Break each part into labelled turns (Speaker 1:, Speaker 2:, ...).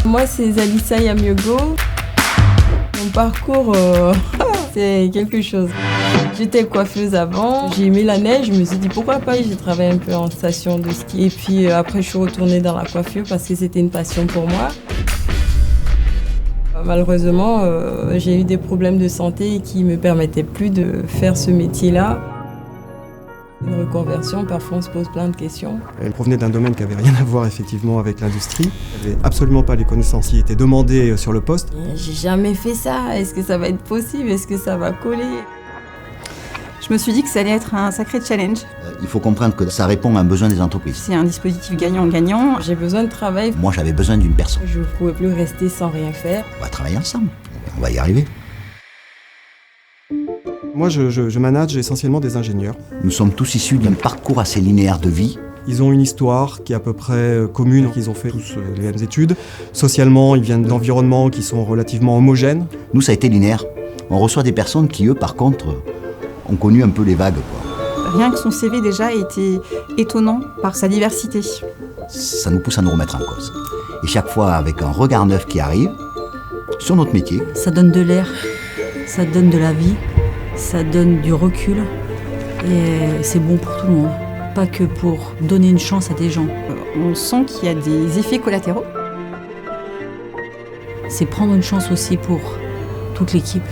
Speaker 1: Moi, c'est Zalissa Yamiogo. Mon parcours, c'est quelque chose. J'étais coiffeuse avant, j'ai aimé la neige, je me suis dit pourquoi pas, j'ai travaillé un peu en station de ski. Et puis après, je suis retournée dans la coiffure parce que c'était une passion pour moi. Malheureusement, j'ai eu des problèmes de santé qui ne me permettaient plus de faire ce métier-là. Une reconversion, parfois on se pose plein de questions.
Speaker 2: Elle provenait d'un domaine qui n'avait rien à voir effectivement avec l'industrie. Elle n'avait absolument pas les connaissances qui étaient demandées sur le poste.
Speaker 1: J'ai jamais fait ça, est-ce que ça va être possible, est-ce que ça va coller?
Speaker 3: Je me suis dit que ça allait être un sacré challenge.
Speaker 4: Il faut comprendre que ça répond à un besoin des entreprises.
Speaker 3: C'est un dispositif gagnant-gagnant.
Speaker 1: J'ai besoin de travail.
Speaker 4: Moi, j'avais besoin d'une personne.
Speaker 1: Je ne pouvais plus rester sans rien faire.
Speaker 4: On va travailler ensemble, on va y arriver.
Speaker 2: Moi, je manage essentiellement des ingénieurs.
Speaker 4: Nous sommes tous issus d'un parcours assez linéaire de vie.
Speaker 2: Ils ont une histoire qui est à peu près commune, ils ont fait tous les mêmes études. Socialement, ils viennent d'environnements qui sont relativement homogènes.
Speaker 4: Nous, ça a été linéaire. On reçoit des personnes qui, eux, par contre, ont connu un peu les vagues, quoi.
Speaker 3: Rien que son CV déjà était étonnant par sa diversité.
Speaker 4: Ça nous pousse à nous remettre en cause. Et chaque fois, avec un regard neuf qui arrive sur notre métier.
Speaker 5: Ça donne de l'air, ça donne de la vie, ça donne du recul et c'est bon pour tout le monde. Pas que pour donner une chance à des gens.
Speaker 3: On sent qu'il y a des effets collatéraux.
Speaker 5: C'est prendre une chance aussi pour toute l'équipe.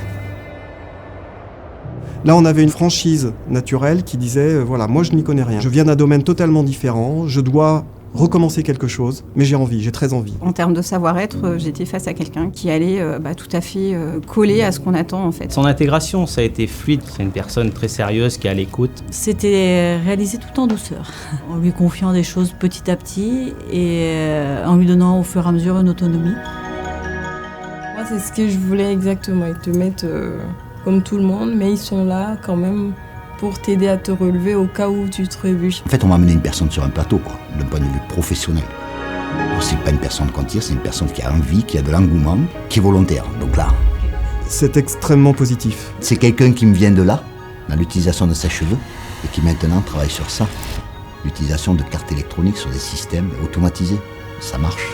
Speaker 2: Là, on avait une franchise naturelle qui disait, voilà, moi je n'y connais rien. Je viens d'un domaine totalement différent, je dois recommencer quelque chose, mais j'ai envie, j'ai très envie.
Speaker 3: En termes de savoir-être, j'étais face à quelqu'un qui allait tout à fait coller à ce qu'on attend en fait.
Speaker 6: Son intégration, ça a été fluide. C'est une personne très sérieuse qui est à l'écoute.
Speaker 5: C'était réalisé tout en douceur, en lui confiant des choses petit à petit et en lui donnant au fur et à mesure une autonomie.
Speaker 1: Moi, c'est ce que je voulais exactement. Ils te mettent comme tout le monde, mais ils sont là quand même pour t'aider à te relever au cas où tu te trébuches.
Speaker 4: En fait, on m'a amené une personne sur un plateau, quoi, d'un point de vue professionnel. Alors, c'est pas une personne qu'on tire, c'est une personne qui a envie, qui a de l'engouement, qui est volontaire. Donc là,
Speaker 2: C'est extrêmement positif.
Speaker 4: c'est quelqu'un qui me vient de là, dans l'utilisation de sèche-cheveux, et qui maintenant travaille sur ça. L'utilisation de cartes électroniques sur des systèmes automatisés. Ça marche.